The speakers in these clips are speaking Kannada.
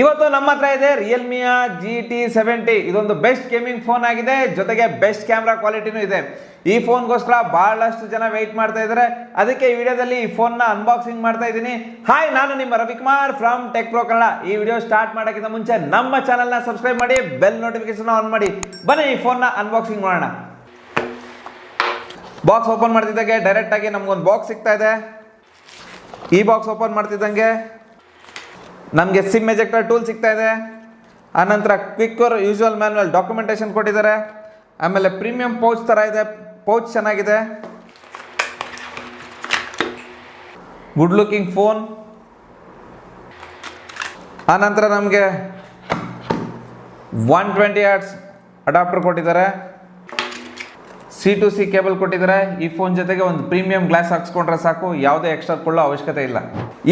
ಇವತ್ತು ನಮ್ಮ ಹತ್ರ ಇದೆ ರಿಯಲ್ಮಿಯ GT70. ಇದೊಂದು ಬೆಸ್ಟ್ ಗೇಮಿಂಗ್ ಫೋನ್ ಆಗಿದೆ, ಜೊತೆಗೆ ಬೆಸ್ಟ್ ಕ್ಯಾಮ್ರಾ ಕ್ವಾಲಿಟಿನೂ ಇದೆ. ಈ ಫೋನ್ಗೋಸ್ಕರ ಬಹಳಷ್ಟು ಜನ ವೆಯ್ಟ್ ಮಾಡ್ತಾ ಇದ್ದಾರೆ. ಅದಕ್ಕೆ ಈ ವಿಡಿಯೋದಲ್ಲಿ ಈ ಫೋನ್ನ ಅನ್ಬಾಕ್ಸಿಂಗ್ ಮಾಡ್ತಾ ಇದ್ದೀನಿ. ಹಾಯ್, ನಾನು ನಿಮ್ಮ Ravikumar from tech pro Kannada. ಈ ವಿಡಿಯೋ ಸ್ಟಾರ್ಟ್ ಮಾಡೋಕ್ಕಿಂತ ಮುಂಚೆ ನಮ್ಮ ಚಾನಲ್ನ ಸಬ್ಸ್ಕ್ರೈಬ್ ಮಾಡಿ, ಬೆಲ್ ನೋಟಿಫಿಕೇಶನ್ ಆನ್ ಮಾಡಿ. ಬನ್ನಿ ಈ ಫೋನ್ನ ಅನ್ಬಾಕ್ಸಿಂಗ್ ಮಾಡೋಣ. ಬಾಕ್ಸ್ ಓಪನ್ ಮಾಡ್ತಿದ್ದಂಗೆ ಡೈರೆಕ್ಟ್ ಆಗಿ ನಮ್ಗೊಂದು ಬಾಕ್ಸ್ ಸಿಗ್ತಾ ಇದೆ. ಈ ಬಾಕ್ಸ್ ಓಪನ್ ಮಾಡ್ತಿದ್ದಂಗೆ ನಮಗೆ ಸಿಮ್ ಎಜೆಕ್ಟರ್ ಟೂಲ್ ಸಿಗ್ತಾ ಇದೆ. ಆನಂತರ ಕ್ವಿಕ್ಕರ್ ಯೂಶುವಲ್ ಮ್ಯಾನ್ಯಲ್ ಡಾಕ್ಯುಮೆಂಟೇಶನ್ ಕೊಟ್ಟಿದ್ದಾರೆ. ಆಮೇಲೆ ಪ್ರೀಮಿಯಂ ಪೌಚ್ ಥರ ಇದೆ, ಪೌಚ್ ಚೆನ್ನಾಗಿದೆ. Good looking phone. ಆನಂತರ ನಮಗೆ 120 ವಾಟ್ಸ್ ಅಡಾಪ್ಟರ್ ಕೊಟ್ಟಿದ್ದಾರೆ. C2C ಕೇಬಲ್ ಕೊಟ್ಟಿದ್ದಾರೆ. ಈ ಫೋನ್ ಜೊತೆಗೆ ಒಂದು ಪ್ರೀಮಿಯಂ ಗ್ಲಾಸ್ ಹಾಕ್ಸ್ಕೊಂಡ್ರೆ ಸಾಕು, ಯಾವುದೇ ಎಕ್ಸ್ಟ್ರಾ ಕೊಳ್ಳೋ ಅವಶ್ಯಕತೆ ಇಲ್ಲ.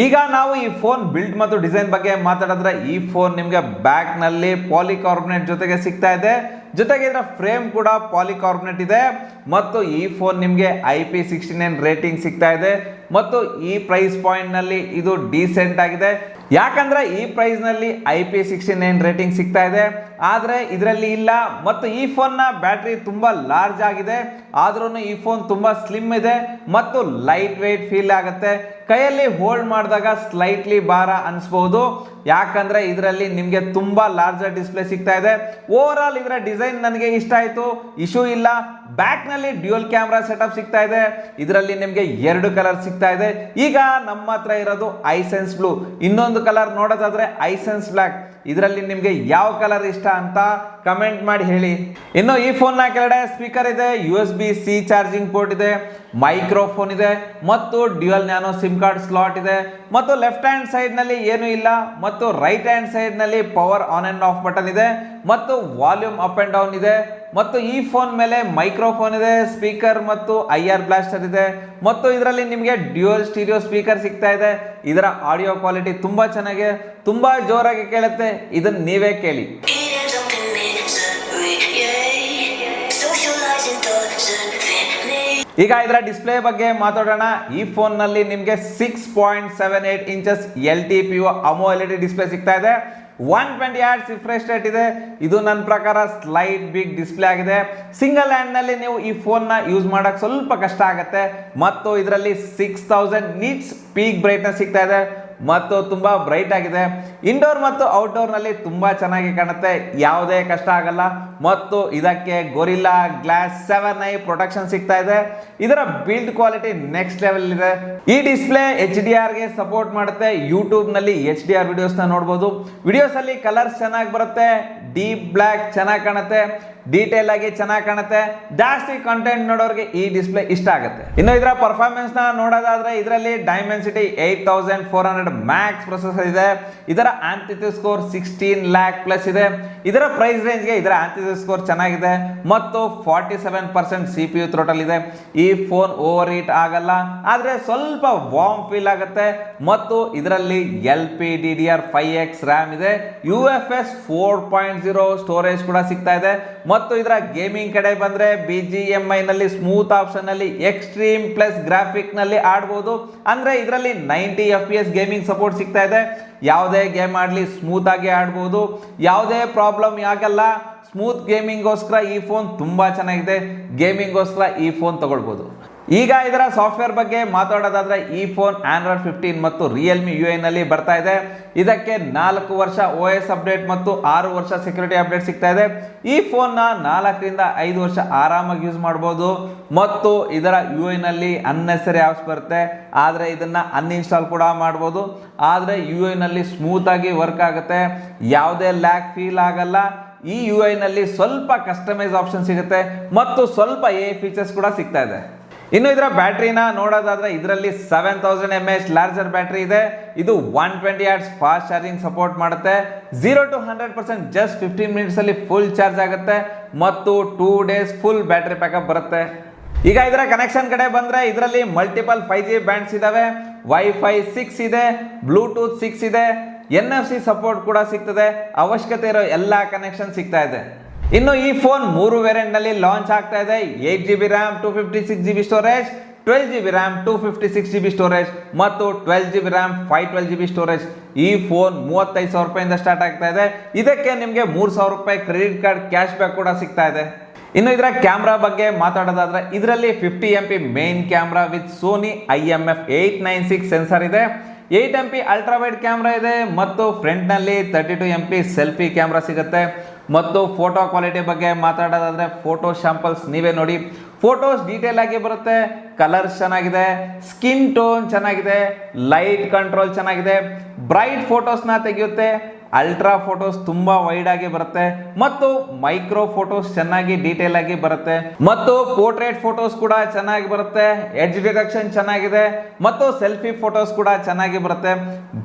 ಈಗ ನಾವು ಈ ಫೋನ್ ಬಿಲ್ಡ್ ಮತ್ತು ಡಿಸೈನ್ ಬಗ್ಗೆ ಮಾತಾಡಿದ್ರೆ, ಈ ಫೋನ್ ನಿಮಗೆ ಬ್ಯಾಕ್ ನಲ್ಲಿ ಪಾಲಿಕಾರ್ಬನೇಟ್ ಜೊತೆಗೆ ಸಿಗ್ತಾ ಇದೆ. ಜೊತೆಗೆ ಇದರ ಫ್ರೇಮ್ ಕೂಡ ಪಾಲಿಕಾರ್ಬನೇಟ್ ಇದೆ. ಮತ್ತು ಈ ಫೋನ್ ನಿಮಗೆ IP69 ರೇಟಿಂಗ್ ಸಿಗ್ತಾ ಇದೆ. ಮತ್ತು ಈ ಪ್ರೈಸ್ ಪಾಯಿಂಟ್ ನಲ್ಲಿ ಇದು ಡೀಸೆಂಟ್ ಆಗಿದೆ. ಯಾಕಂದ್ರೆ ಈ ಪ್ರೈಸ್ ನಲ್ಲಿ IP69 ರೇಟಿಂಗ್ ಸಿಗ್ತಾ ಇದೆ, ಆದ್ರೆ ಇದರಲ್ಲಿ ಇಲ್ಲ. ಮತ್ತು ಈ ಫೋನ್ ನ ಬ್ಯಾಟರಿ ತುಂಬಾ ಲಾರ್ಜ್ ಆಗಿದೆ, ಆದ್ರೂ ಈ ಫೋನ್ ತುಂಬಾ ಸ್ಲಿಮ್ ಇದೆ ಮತ್ತು ಲೈಟ್ ವೇಟ್ ಫೀಲ್ ಆಗುತ್ತೆ. ಕೈಯಲ್ಲಿ ಹೋಲ್ಡ್ ಮಾಡಿದಾಗ ಸ್ಲೈಟ್ಲಿ ಭಾರ ಅನಿಸಬಹುದು, ಯಾಕಂದ್ರೆ ಇದರಲ್ಲಿ ನಿಮಗೆ ತುಂಬಾ ಲಾರ್ಜರ್ ಡಿಸ್ಪ್ಲೇ ಸಿಗ್ತಾ ಇದೆ. ಓವರ್ ಆಲ್ ಇದರ ಡಿಸೈನ್ ನನಗೆ ಇಷ್ಟ ಆಯ್ತು, ಇಶ್ಯೂ ಇಲ್ಲ. ಬ್ಯಾಕ್ ನಲ್ಲಿ ಡ್ಯೂಯಲ್ ಕ್ಯಾಮ್ರಾ ಸೆಟಪ್ ಸಿಗ್ತಾ ಇದೆ. ಇದರಲ್ಲಿ ನಿಮಗೆ 2 ಕಲರ್ ಸಿಗ್ತಾ ಇದೆ. ಈಗ ನಮ್ಮ ಹತ್ರ ಇರೋದು ಐಸೆನ್ಸ್ ಬ್ಲೂ. ಇನ್ನೊಂದು ಕಲರ್ ನೋಡೋದಾದ್ರೆ ಐಸೆನ್ಸ್ ಬ್ಲಾಕ್. ಇದರಲ್ಲಿ ನಿಮಗೆ ಯಾವ ಕಲರ್ ಇಷ್ಟ ಅಂತ ಕಮೆಂಟ್ ಮಾಡಿ ಹೇಳಿ. ಇನ್ನು ಈ ಫೋನ್ ನ ಕೆಳಗಡೆ ಸ್ಪೀಕರ್ ಇದೆ, USB-C ಚಾರ್ಜಿಂಗ್ ಪೋರ್ಟ್ ಇದೆ, ಮೈಕ್ರೋಫೋನ್ ಇದೆ ಮತ್ತು dual nano SIM card slot ಇದೆ. ಮತ್ತು ಲೆಫ್ಟ್ ಹ್ಯಾಂಡ್ ಸೈಡ್ ನಲ್ಲಿ ಏನು ಇಲ್ಲ, ಮತ್ತು ರೈಟ್ ಹ್ಯಾಂಡ್ ಸೈಡ್ ನಲ್ಲಿ power on and off button ಇದೆ ಮತ್ತು ವಾಲ್ಯೂಮ್ ಅಪ್ ಅಂಡ್ ಡೌನ್ ಇದೆ. ಮತ್ತು ಈ ಫೋನ್ ಮೇಲೆ ಮೈಕ್ರೋಫೋನ್ ಇದೆ, ಸ್ಪೀಕರ್ ಮತ್ತು IR ಬ್ಲಾಸ್ಟರ್ ಇದೆ. ಮತ್ತು ಇದರಲ್ಲಿ ನಿಮಗೆ ಡ್ಯೂಯಲ್ ಸ್ಟೀರಿಯೋ ಸ್ಪೀಕರ್ ಸಿಗ್ತಾ ಇದೆ. ಇದರ ಆಡಿಯೋ ಕ್ವಾಲಿಟಿ ತುಂಬಾ ಚೆನ್ನಾಗಿದೆ, ತುಂಬಾ ಜೋರಾಗಿ ಕೇಳುತ್ತೆ. ಇದನ್ನ ನೀವೇ ಕೇಳಿ. ಈಗ ಇದರ ಡಿಸ್ಪ್ಲೇ ಬಗ್ಗೆ ಮಾತಾಡೋಣ. ಈ ಫೋನ್ ನಲ್ಲಿ ನಿಮಗೆ 6.78 ಇಂಚಸ್ LTPO AMOLED ಡಿಸ್ಪ್ಲೇ ಸಿಗ್ತಾ ಇದೆ. 120 ಹರ್ಟ್ಜ್ ರಿಫ್ರೆಶ್ ರೇಟ್ ಇದೆ. ಇದು ನನ್ನ ಪ್ರಕಾರ ಸ್ಲೈಟ್ ಬಿಗ್ ಡಿಸ್ಪ್ಲೇ ಆಗಿದೆ. ಸಿಂಗಲ್ ಹ್ಯಾಂಡ್ ನಲ್ಲಿ ನೀವು ಈ ಫೋನ್ ನ ಯೂಸ್ ಮಾಡಕ್ ಸ್ವಲ್ಪ ಕಷ್ಟ ಆಗುತ್ತೆ. ಮತ್ತು ಇದರಲ್ಲಿ 6000 ನಿಟ್ಸ್ ಪೀಕ್ ಬ್ರೈಟ್ನೆಸ್ ಸಿಗ್ತಾ ಇದೆ ಮತ್ತು ತುಂಬಾ ಬ್ರೈಟ್ ಆಗಿದೆ. ಇಂಡೋರ್ ಮತ್ತು ಔಟ್ಡೋರ್ ನಲ್ಲಿ ತುಂಬಾ ಚೆನ್ನಾಗಿ ಕಾಣುತ್ತೆ, ಯಾವುದೇ ಕಷ್ಟ ಆಗಲ್ಲ. ಮತ್ತು ಇದಕ್ಕೆ ಗೊರಿಲ್ಲಾ ಗ್ಲಾಸ್ 7i ಪ್ರೊಟೆಕ್ಷನ್ ಸಿಗ್ತಾ ಇದೆ. ಇದರ ಬಿಲ್ಡ್ ಕ್ವಾಲಿಟಿ ನೆಕ್ಸ್ಟ್ ಲೆವೆಲ್ ಇದೆ. ಈ ಡಿಸ್ಪ್ಲೇ HDR ಗೆ ಸಪೋರ್ಟ್ ಮಾಡುತ್ತೆ. ಯೂಟ್ಯೂಬ್ ನಲ್ಲಿ HDR ವಿಡಿಯೋಸ್ ನ ನೋಡಬಹುದು. ವಿಡಿಯೋಸ್ ಅಲ್ಲಿ ಕಲರ್ಸ್ ಚೆನ್ನಾಗಿ ಬರುತ್ತೆ, ಡೀಪ್ ಬ್ಲಾಕ್ ಚೆನ್ನಾಗಿ ಕಾಣುತ್ತೆ, ಡೀಟೇಲ್ ಆಗಿ ಚೆನ್ನಾಗಿ ಕಾಣುತ್ತೆ. ಜಾಸ್ತಿ ಕಂಟೆಂಟ್ ನೋಡೋರಿಗೆ ಈ ಡಿಸ್ಪ್ಲೇ ಇಷ್ಟ ಆಗುತ್ತೆ. ಇನ್ನು ಇದರ ಪರ್ಫಾರ್ಮೆನ್ಸ್ ನ ನೋಡೋದಾದ್ರೆ, ಇದರಲ್ಲಿ ಡೈಮೆನ್ಸಿಟಿ 8400 ಮ್ಯಾಕ್ಸ್ ಪ್ರೊಸೆಸರ್ ಇದೆ. ಇದರ ಆಂಪ್ಲಿಟ್ಯೂಡ್ ಸ್ಕೋರ್ 16 lakh ಪ್ಲಸ್ ಇದೆ. ಇದರ ಪ್ರೈಸ್ ರೇಂಜ್ಗೆ ಇದರ ಆಂಪ್ಲಿಟ್ಯೂಡ್ ಸ್ಕೋರ್ ಚೆನ್ನಾಗಿದೆ. ಮತ್ತು 47% CPU ಥ್ರೋಟಲ್ ಇದೆ. ಈ ಫೋನ್ ಓವರ್ ಹೀಟ್ ಆಗಲ್ಲ, ಆದ್ರೆ ಸ್ವಲ್ಪ ವಾರ್ಮ್ ಫೀಲ್ ಆಗುತ್ತೆ. ಮತ್ತು ಇದರಲ್ಲಿ LPDDR5X ರ್ಯಾಮ್ ಇದೆ. UFS 4.0 ಸ್ಟೋರೇಜ್ ಕೂಡ ಸಿಗ್ತಾ ಇದೆ. ಮತ್ತು ಇದರ ಗೇಮಿಂಗ್ ಕಡೆ ಬಂದ್ರೆ, BGMI ನಲ್ಲಿ ಸ್ಮೂತ್ ಆಪ್ಷನ್ ನಲ್ಲಿ ಎಕ್ಸ್ಟ್ರೀಮ್ ಪ್ಲಸ್ ಗ್ರಾಫಿಕ್ ನಲ್ಲಿ ಆಡಬಹುದು. ಅಂದ್ರೆ ಇದರಲ್ಲಿ 90 FPS ಗೇಮಿಂಗ್ ಸಪೋರ್ಟ್ ಸಿಗ್ತಾ ಇದೆ. ಯಾವುದೇ ಗೇಮ್ ಆಡ್ಲಿ ಸ್ಮೂತ್ ಆಗಿ ಆಡಬಹುದು, ಯಾವುದೇ ಪ್ರಾಬ್ಲಮ್ ಆಗಲ್ಲ. ಸ್ಮೂತ್ ಗೇಮಿಂಗ್ಗೋಸ್ಕರ ಈ ಫೋನ್ ತುಂಬಾ ಚೆನ್ನಾಗಿದೆ. ಗೇಮಿಂಗ್ಗೋಸ್ಕರ ಈ ಫೋನ್ ತಗೊಳ್ಬಹುದು. ಈಗ ಇದರ ಸಾಫ್ಟ್ವೇರ್ ಬಗ್ಗೆ ಮಾತಾಡೋದಾದ್ರೆ, ಈ ಫೋನ್ Android 15 ಮತ್ತು Realme UI ನಲ್ಲಿ ಬರ್ತಾ ಇದೆ. ಇದಕ್ಕೆ 4 ವರ್ಷ OS ಅಪ್ಡೇಟ್ ಮತ್ತು 6 ವರ್ಷ ಸೆಕ್ಯೂರಿಟಿ ಅಪ್ಡೇಟ್ ಸಿಗ್ತಾ ಇದೆ. ಈ ಫೋನ್ ನ 4 ರಿಂದ 5 ವರ್ಷ ಆರಾಮಾಗಿ ಯೂಸ್ ಮಾಡಬಹುದು. ಮತ್ತು ಇದರ UI ನಲ್ಲಿ ಅನ್ನೆಸರಿ ಆಪ್ಸ್ ಬರುತ್ತೆ, ಆದ್ರೆ ಇದನ್ನ ಅನ್ಇನ್ಸ್ಟಾಲ್ ಕೂಡ ಮಾಡಬಹುದು. ಆದ್ರೆ UI ನಲ್ಲಿ ಸ್ಮೂತ್ ಆಗಿ ವರ್ಕ್ ಆಗುತ್ತೆ, ಯಾವುದೇ ಲ್ಯಾಗ್ ಫೀಲ್ ಆಗಲ್ಲ. ಈ UI ನಲ್ಲಿ ಸ್ವಲ್ಪ ಕಸ್ಟಮೈಸ್ ಆಪ್ಷನ್ ಸಿಗುತ್ತೆ ಮತ್ತು ಸ್ವಲ್ಪ AI ಫೀಚರ್ಸ್ ಕೂಡ ಸಿಗ್ತಾ ಇದೆ. ಇನ್ನು ಇದರ ಬ್ಯಾಟ್ರಿನ ನೋಡೋದಾದ್ರೆ, ಇದರಲ್ಲಿ 7000 mAh ಲಾರ್ಜರ್ ಬ್ಯಾಟ್ರಿ ಇದೆ. ಇದು 120 ವಾಟ್ಸ್ ಫಾಸ್ಟ್ ಚಾರ್ಜಿಂಗ್ ಸಪೋರ್ಟ್ ಮಾಡುತ್ತೆ. 0 to 100% ಜಸ್ಟ್ 15 ಮಿನಿಟ್ಸ್ ಅಲ್ಲಿ ಫುಲ್ ಚಾರ್ಜ್ ಆಗುತ್ತೆ. ಮತ್ತು 2 days ಫುಲ್ ಬ್ಯಾಟ್ರಿ ಬ್ಯಾಕಪ್ ಬರುತ್ತೆ. ಈಗ ಇದರ ಕನೆಕ್ಷನ್ ಕಡೆ ಬಂದ್ರೆ, ಇದರಲ್ಲಿ ಮಲ್ಟಿಪಲ್ 5G ಬ್ಯಾಂಡ್ಸ್ ಇದಾವೆ, Wi-Fi 6 ಇದೆ, ಬ್ಲೂಟೂತ್ 6 ಇದೆ, NFC ಸಪೋರ್ಟ್ ಕೂಡ ಸಿಗ್ತದೆ. ಅವಶ್ಯಕತೆ ಇರೋ ಎಲ್ಲಾ ಕನೆಕ್ಷನ್ ಸಿಗ್ತಾ ಇದೆ. ಇನ್ನು ಈ ಫೋನ್ 3 ವೇರಿಯಂಟ್ ನಲ್ಲಿ ಲಾಂಚ್ ಆಗ್ತಾ ಇದೆ. 8GB RAM, 256GB storage, 12GB RAM 256GB storage ಮತ್ತು 12GB ರ್ಯಾಮ್ 512GB ಸ್ಟೋರೇಜ್. ಈ ಫೋನ್ 35,000 ರೂಪಾಯಿಂದ ಸ್ಟಾರ್ಟ್ ಆಗ್ತಾ ಇದೆ. ಇದಕ್ಕೆ ನಿಮಗೆ 3,000 ರೂಪಾಯಿ ಕ್ರೆಡಿಟ್ ಕಾರ್ಡ್ ಕ್ಯಾಶ್ ಬ್ಯಾಕ್ ಕೂಡ ಸಿಗ್ತಾ ಇದೆ. ಇನ್ನು ಇದರ ಕ್ಯಾಮ್ರಾ ಬಗ್ಗೆ ಮಾತಾಡೋದಾದ್ರೆ ಇದರಲ್ಲಿ 50 MP main camera with Sony IMF 896 sensor ಇದೆ. 8 MP ಅಲ್ಟ್ರಾ ವೈಡ್ ಕ್ಯಾಮ್ರಾ ಇದೆ ಮತ್ತು ಫ್ರಂಟ್ ನಲ್ಲಿ 32 MP ಸೆಲ್ಫಿ ಕ್ಯಾಮ್ರಾ ಸಿಗುತ್ತೆ. ಮತ್ತು ಫೋಟೋ ಕ್ವಾಲಿಟಿ ಬಗ್ಗೆ ಮಾತಾಡೋದಾದ್ರೆ ಫೋಟೋ ಶಾಂಪಲ್ಸ್ ನೀವೇ ನೋಡಿ. ಫೋಟೋಸ್ ಡೀಟೇಲ್ ಆಗಿ ಬರುತ್ತೆ, ಕಲರ್ಸ್ ಚೆನ್ನಾಗಿದೆ, ಸ್ಕಿನ್ ಟೋನ್ ಚೆನ್ನಾಗಿದೆ, ಲೈಟ್ ಕಂಟ್ರೋಲ್ ಚೆನ್ನಾಗಿದೆ, ಬ್ರೈಟ್ ಫೋಟೋಸ್ನ ತೆಗೆಯುತ್ತೆ, ಅಲ್ಟ್ರಾ ಫೋಟೋಸ್ ತುಂಬಾ ವೈಡ್ ಆಗಿ ಬರುತ್ತೆ ಮತ್ತು ಮೈಕ್ರೋ ಫೋಟೋಸ್ ಚೆನ್ನಾಗಿ ಡೀಟೇಲ್ ಆಗಿ ಬರುತ್ತೆ ಮತ್ತು ಪೋರ್ಟ್ರೇಟ್ ಫೋಟೋಸ್ ಕೂಡ ಚೆನ್ನಾಗಿ ಬರುತ್ತೆ. ಎಡ್ಜ್ ಡಿಟೆಕ್ಷನ್ ಚೆನ್ನಾಗಿದೆ ಮತ್ತು ಸೆಲ್ಫಿ ಫೋಟೋಸ್ ಕೂಡ ಚೆನ್ನಾಗಿ ಬರುತ್ತೆ.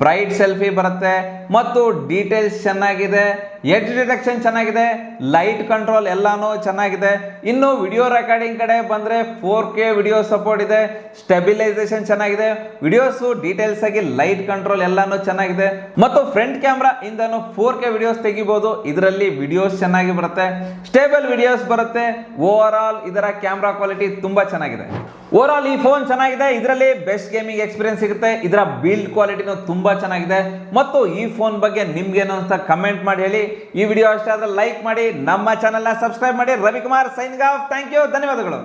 ಬ್ರೈಟ್ ಸೆಲ್ಫಿ ಬರುತ್ತೆ ಮತ್ತು ಡೀಟೇಲ್ಸ್ ಚೆನ್ನಾಗಿದೆ, ಎಡ್ಜ್ ಡಿಟೆಕ್ಷನ್ ಚೆನ್ನಾಗಿದೆ, ಲೈಟ್ ಕಂಟ್ರೋಲ್ ಎಲ್ಲಾನು ಚೆನ್ನಾಗಿದೆ. ಇನ್ನು ವಿಡಿಯೋ ರೆಕಾರ್ಡಿಂಗ್ ಕಡೆ ಬಂದ್ರೆ 4K ವಿಡಿಯೋ ಸಪೋರ್ಟ್ ಇದೆ, ಸ್ಟೆಬಿಲೈಸೇಷನ್ ಚೆನ್ನಾಗಿದೆ, ವಿಡಿಯೋಸ್ ಡೀಟೇಲ್ಸ್ ಆಗಿ ಲೈಟ್ ಕಂಟ್ರೋಲ್ ಎಲ್ಲಾನು ಚೆನ್ನಾಗಿದೆ ಮತ್ತು ಫ್ರಂಟ್ ಕ್ಯಾಮ್ರಾ ಇಂದನು 4K ವಿಡಿಯೋಸ್ ತೆಗಿಬಹುದು. ಇದರಲ್ಲಿ ವಿಡಿಯೋಸ್ ಚೆನ್ನಾಗಿ ಬರುತ್ತೆ, ಸ್ಟೇಬಲ್ ವಿಡಿಯೋಸ್ ಬರುತ್ತೆ. ಓವರ್ ಆಲ್ ಇದರ ಕ್ಯಾಮ್ರಾ ಕ್ವಾಲಿಟಿ ತುಂಬಾ ಚೆನ್ನಾಗಿದೆ. ಓವರ್ ಆಲ್ ಈ ಫೋನ್ ಚೆನ್ನಾಗಿದೆ. ಇದರಲ್ಲಿ ಬೆಸ್ಟ್ ಗೇಮಿಂಗ್ ಎಕ್ಸ್ಪೀರಿಯನ್ಸ್ ಸಿಗುತ್ತೆ. ಇದರ ಬಿಲ್ಡ್ ಕ್ವಾಲಿಟಿನೂ ತುಂಬಾ ಚೆನ್ನಾಗಿದೆ. ಮತ್ತು ಈ ಫೋನ್ ಬಗ್ಗೆ ನಿಮ್ಗೇನು ಅಂತ ಕಮೆಂಟ್ ಮಾಡಿ ಹೇಳಿ. ಈ ವಿಡಿಯೋ ಇಷ್ಟ ಆದ್ರೆ ಲೈಕ್ ಮಾಡಿ, ನಮ್ಮ ಚಾನೆಲ್ನ ಸಬ್ಸ್ಕ್ರೈಬ್ ಮಾಡಿ. Ravikumar signing off. Thank you, ಧನ್ಯವಾದಗಳು.